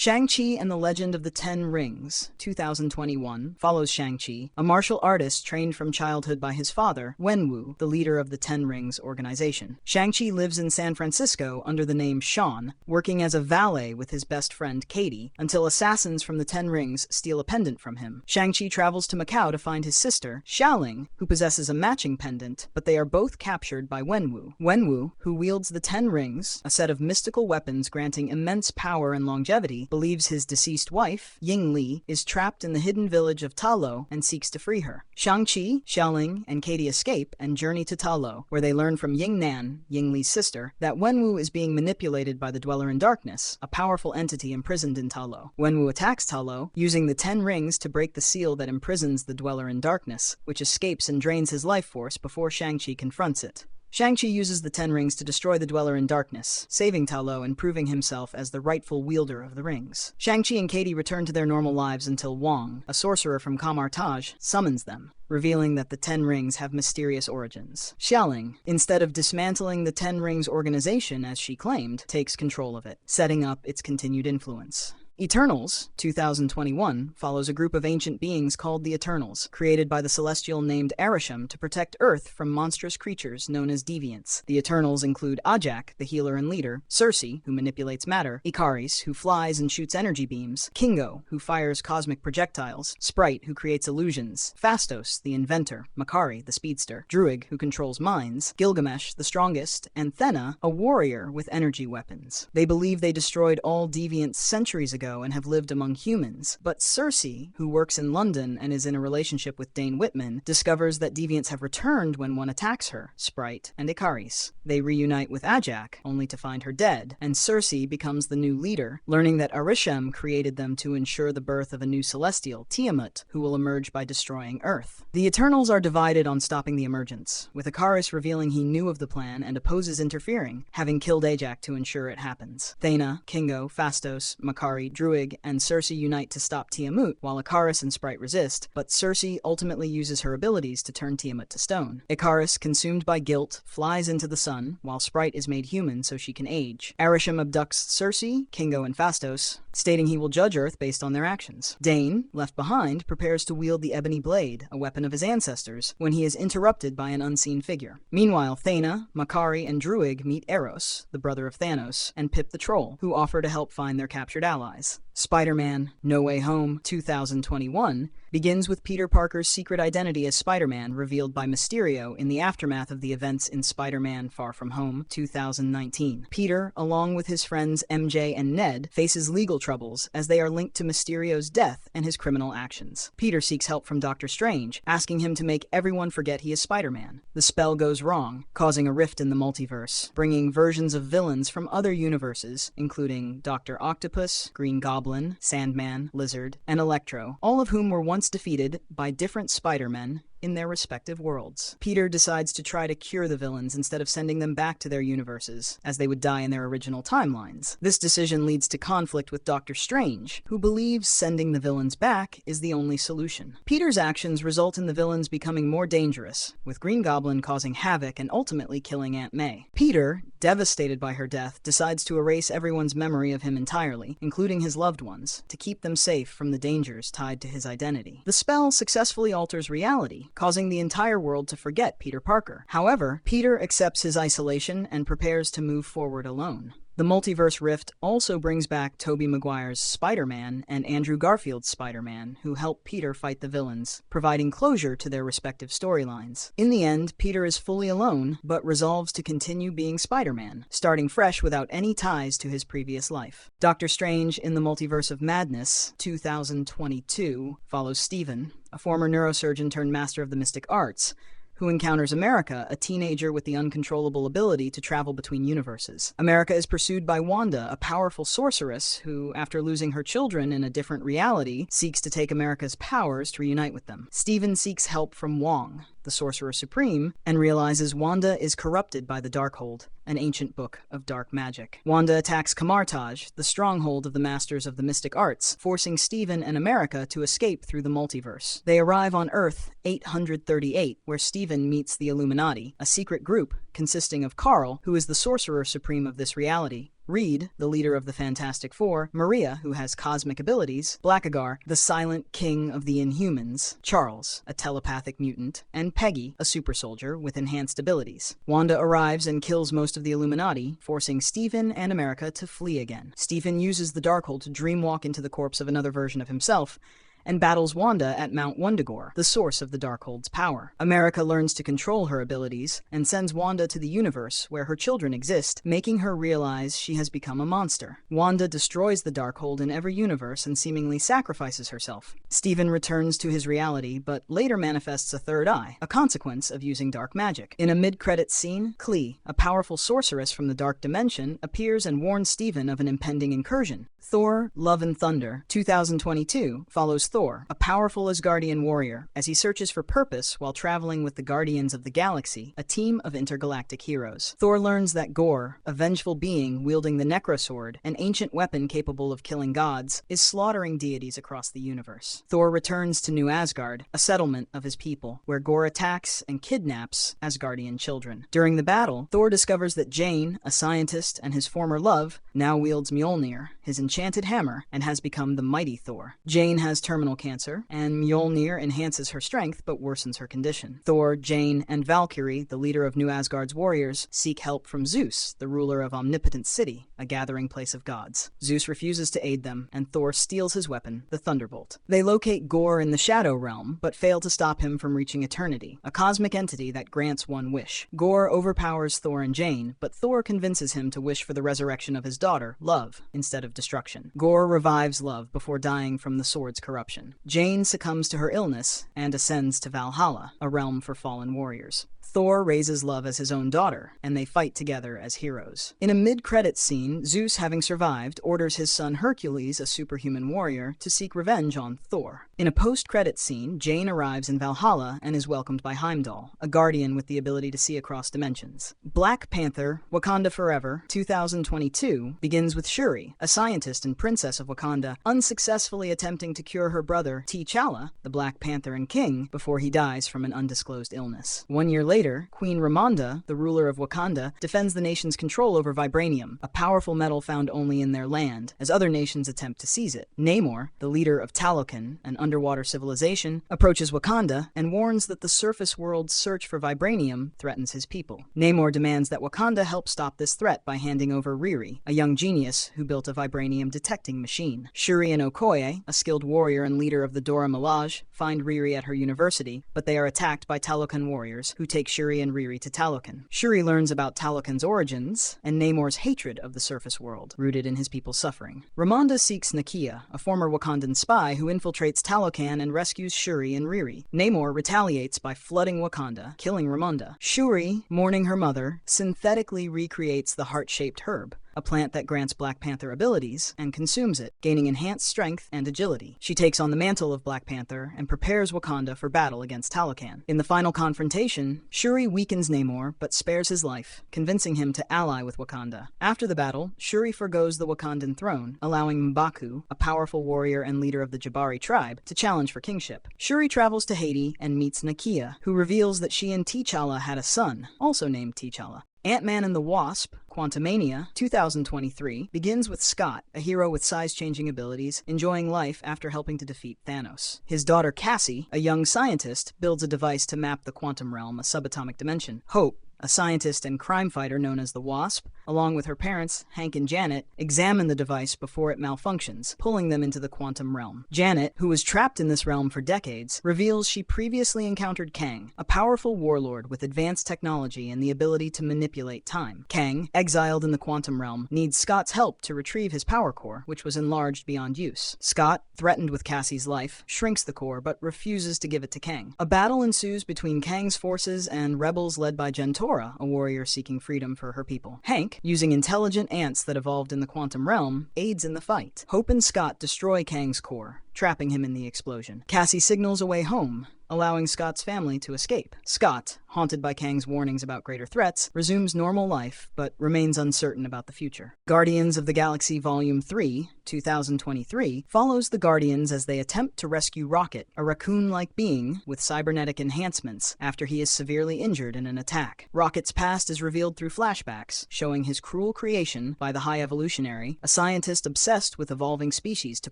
Shang-Chi and the Legend of the Ten Rings, 2021, follows Shang-Chi, a martial artist trained from childhood by his father, Wenwu, the leader of the Ten Rings organization. Shang-Chi lives in San Francisco under the name Sean, working as a valet with his best friend Katie, until assassins from the Ten Rings steal a pendant from him. Shang-Chi travels to Macau to find his sister, Xiaoling, who possesses a matching pendant, but they are both captured by Wenwu. Wenwu, who wields the Ten Rings, a set of mystical weapons granting immense power and longevity, believes his deceased wife, Ying Li, is trapped in the hidden village of Ta Lo and seeks to free her. Shang-Chi, Xiaoling, and Katie escape and journey to Ta Lo, where they learn from Ying Nan, Ying Li's sister, that Wenwu is being manipulated by the Dweller in Darkness, a powerful entity imprisoned in Ta Lo. Wenwu attacks Ta Lo, using the Ten Rings to break the seal that imprisons the Dweller in Darkness, which escapes and drains his life force before Shang-Chi confronts it. Shang-Chi uses the Ten Rings to destroy the Dweller in Darkness, saving Ta Lo and proving himself as the rightful wielder of the rings. Shang-Chi and Katie return to their normal lives until Wong, a sorcerer from Kamar-Taj, summons them, revealing that the Ten Rings have mysterious origins. Xiaoling, instead of dismantling the Ten Rings organization as she claimed, takes control of it, setting up its continued influence. Eternals, 2021, follows a group of ancient beings called the Eternals, created by the Celestial named Arishem to protect Earth from monstrous creatures known as deviants. The Eternals include Ajak, the healer and leader, Cersei, who manipulates matter, Ikaris, who flies and shoots energy beams, Kingo, who fires cosmic projectiles, Sprite, who creates illusions, Phastos, the inventor, Makari, the speedster, Druig, who controls minds, Gilgamesh, the strongest, and Thena, a warrior with energy weapons. They believe they destroyed all deviants centuries ago and have lived among humans, but Cersei, who works in London and is in a relationship with Dane Whitman, discovers that deviants have returned when one attacks her, Sprite, and Ikaris. They reunite with Ajak, only to find her dead, and Cersei becomes the new leader, learning that Arishem created them to ensure the birth of a new Celestial, Tiamat, who will emerge by destroying Earth. The Eternals are divided on stopping the emergence, with Ikaris revealing he knew of the plan and opposes interfering, having killed Ajak to ensure it happens. Thena, Kingo, Phastos, Makari, Druig, and Cersei unite to stop Tiamat, while Ikaris and Sprite resist, but Cersei ultimately uses her abilities to turn Tiamat to stone. Ikaris, consumed by guilt, flies into the sun, while Sprite is made human so she can age. Arishem abducts Cersei, Kingo, and Phastos, stating he will judge Earth based on their actions. Dane, left behind, prepares to wield the Ebony Blade, a weapon of his ancestors, when he is interrupted by an unseen figure. Meanwhile, Thena, Makari, and Druig meet Eros, the brother of Thanos, and Pip the Troll, who offer to help find their captured allies. Spider-Man: No Way Home, 2021, begins with Peter Parker's secret identity as Spider-Man revealed by Mysterio in the aftermath of the events in Spider-Man: Far From Home, 2019. Peter, along with his friends MJ and Ned, faces legal troubles as they are linked to Mysterio's death and his criminal actions. Peter seeks help from Doctor Strange, asking him to make everyone forget he is Spider-Man. The spell goes wrong, causing a rift in the multiverse, bringing versions of villains from other universes, including Dr. Octopus, Green Goblin, Sandman, Lizard, and Electro, all of whom were once defeated by different Spider-Men in their respective worlds. Peter decides to try to cure the villains instead of sending them back to their universes, as they would die in their original timelines. This decision leads to conflict with Doctor Strange, who believes sending the villains back is the only solution. Peter's actions result in the villains becoming more dangerous, with Green Goblin causing havoc and ultimately killing Aunt May. Peter, devastated by her death, decides to erase everyone's memory of him entirely, including his loved ones, to keep them safe from the dangers tied to his identity. The spell successfully alters reality, causing the entire world to forget Peter Parker. However, Peter accepts his isolation and prepares to move forward alone. The multiverse rift also brings back Tobey Maguire's Spider-Man and Andrew Garfield's Spider-Man, who help Peter fight the villains, providing closure to their respective storylines. In the end, Peter is fully alone, but resolves to continue being Spider-Man, starting fresh without any ties to his previous life. Doctor Strange in the Multiverse of Madness, 2022, follows Stephen, a former neurosurgeon turned master of the mystic arts, who encounters America, a teenager with the uncontrollable ability to travel between universes. America is pursued by Wanda, a powerful sorceress who, after losing her children in a different reality, seeks to take America's powers to reunite with them. Stephen seeks help from Wong, the Sorcerer Supreme, and realizes Wanda is corrupted by the Darkhold, an ancient book of dark magic. Wanda attacks Kamar-Taj, the stronghold of the Masters of the Mystic Arts, forcing Stephen and America to escape through the multiverse. They arrive on Earth 838, where Stephen meets the Illuminati, a secret group consisting of Carl, who is the Sorcerer Supreme of this reality, Reed, the leader of the Fantastic Four, Maria, who has cosmic abilities, Blackagar, the silent king of the Inhumans, Charles, a telepathic mutant, and Peggy, a super soldier with enhanced abilities. Wanda arrives and kills most of the Illuminati, forcing Stephen and America to flee again. Stephen uses the Darkhold to dreamwalk into the corpse of another version of himself, and battles Wanda at Mount Wundagore, the source of the Darkhold's power. America learns to control her abilities and sends Wanda to the universe where her children exist, making her realize she has become a monster. Wanda destroys the Darkhold in every universe and seemingly sacrifices herself. Stephen returns to his reality, but later manifests a third eye, a consequence of using dark magic. In a mid-credits scene, Klee, a powerful sorceress from the Dark Dimension, appears and warns Stephen of an impending incursion. Thor, Love and Thunder, 2022, follows Thor, a powerful Asgardian warrior, as he searches for purpose while traveling with the Guardians of the Galaxy, a team of intergalactic heroes. Thor learns that Gorr, a vengeful being wielding the Necrosword, an ancient weapon capable of killing gods, is slaughtering deities across the universe. Thor returns to New Asgard, a settlement of his people, where Gorr attacks and kidnaps Asgardian children. During the battle, Thor discovers that Jane, a scientist and his former love, now wields Mjolnir, his enchanted hammer, and has become the mighty Thor. Jane has terminal cancer, and Mjolnir enhances her strength but worsens her condition. Thor, Jane, and Valkyrie, the leader of New Asgard's warriors, seek help from Zeus, the ruler of Omnipotent City, a gathering place of gods. Zeus refuses to aid them, and Thor steals his weapon, the Thunderbolt. They locate Gorr in the Shadow Realm, but fail to stop him from reaching Eternity, a cosmic entity that grants one wish. Gorr overpowers Thor and Jane, but Thor convinces him to wish for the resurrection of his daughter, Love, instead of destruction. Gorr revives Love before dying from the sword's corruption. Jane succumbs to her illness and ascends to Valhalla, a realm for fallen warriors. Thor raises Love as his own daughter, and they fight together as heroes. In a mid-credits scene, Zeus, having survived, orders his son Hercules, a superhuman warrior, to seek revenge on Thor. In a post-credits scene, Jane arrives in Valhalla and is welcomed by Heimdall, a guardian with the ability to see across dimensions. Black Panther, Wakanda Forever, 2022, begins with Shuri, a scientist and princess of Wakanda, unsuccessfully attempting to cure her brother, T'Challa, the Black Panther and King, before he dies from an undisclosed illness. 1 year later, Queen Ramonda, the ruler of Wakanda, defends the nation's control over vibranium, a powerful metal found only in their land, as other nations attempt to seize it. Namor, the leader of Talokan, an underwater civilization, approaches Wakanda and warns that the surface world's search for vibranium threatens his people. Namor demands that Wakanda help stop this threat by handing over Riri, a young genius who built a vibranium detecting machine. Shuri and Okoye, a skilled warrior and leader of the Dora Milaje, find Riri at her university, but they are attacked by Talokan warriors, who take Shuri and Riri to Talokan. Shuri learns about Talokan's origins and Namor's hatred of the surface world, rooted in his people's suffering. Ramonda seeks Nakia, a former Wakandan spy who infiltrates Talokan and rescues Shuri and Riri. Namor retaliates by flooding Wakanda, killing Ramonda. Shuri, mourning her mother, synthetically recreates the heart-shaped herb, a plant that grants Black Panther abilities, and consumes it, gaining enhanced strength and agility. She takes on the mantle of Black Panther and prepares Wakanda for battle against Talokan. In the final confrontation, Shuri weakens Namor, but spares his life, convincing him to ally with Wakanda. After the battle, Shuri forgoes the Wakandan throne, allowing M'Baku, a powerful warrior and leader of the Jabari tribe, to challenge for kingship. Shuri travels to Haiti and meets Nakia, who reveals that she and T'Challa had a son, also named T'Challa. Ant-Man and the Wasp, Quantumania, 2023, begins with Scott, a hero with size-changing abilities, enjoying life after helping to defeat Thanos. His daughter Cassie, a young scientist, builds a device to map the quantum realm, a subatomic dimension. Hope, a scientist and crime fighter known as the Wasp, along with her parents, Hank and Janet, examine the device before it malfunctions, pulling them into the quantum realm. Janet, who was trapped in this realm for decades, reveals she previously encountered Kang, a powerful warlord with advanced technology and the ability to manipulate time. Kang, exiled in the quantum realm, needs Scott's help to retrieve his power core, which was enlarged beyond use. Scott, threatened with Cassie's life, shrinks the core but refuses to give it to Kang. A battle ensues between Kang's forces and rebels led by Jentora, a warrior seeking freedom for her people. Hank, using intelligent ants that evolved in the quantum realm, aids in the fight. Hope and Scott destroy Kang's core, trapping him in the explosion. Cassie signals a way home, allowing Scott's family to escape. Scott, haunted by Kang's warnings about greater threats, resumes normal life, but remains uncertain about the future. Guardians of the Galaxy Volume 3, 2023, follows the Guardians as they attempt to rescue Rocket, a raccoon-like being with cybernetic enhancements, after he is severely injured in an attack. Rocket's past is revealed through flashbacks, showing his cruel creation by the High Evolutionary, a scientist obsessed with evolving species to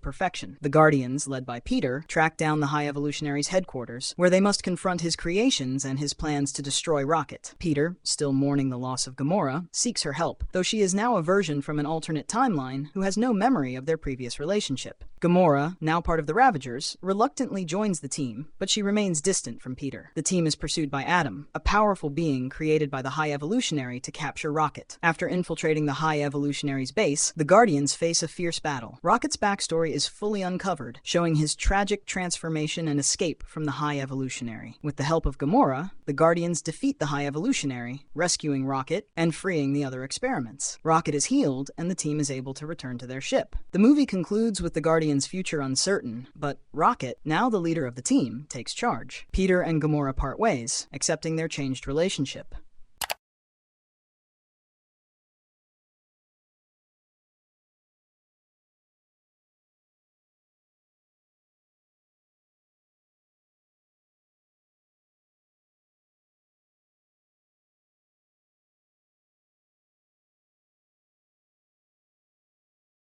perfection. The Guardians, led by Peter, track down the High Evolutionary's headquarters, where they must confront his creations and his plans to destroy Rocket. Peter, still mourning the loss of Gamora, seeks her help, though she is now a version from an alternate timeline who has no memory of their previous relationship. Gamora, now part of the Ravagers, reluctantly joins the team, but she remains distant from Peter. The team is pursued by Adam, a powerful being created by the High Evolutionary to capture Rocket. After infiltrating the High Evolutionary's base, the Guardians face a fierce battle. Rocket's backstory is fully uncovered, showing his tragic transformation and escape from the High Evolutionary. With the help of Gamora, the Guardians defeat the High Evolutionary, rescuing Rocket and freeing the other experiments. Rocket is healed, and the team is able to return to their ship. The movie concludes with the Guardians' future uncertain, but Rocket, now the leader of the team, takes charge. Peter and Gamora part ways, accepting their changed relationship.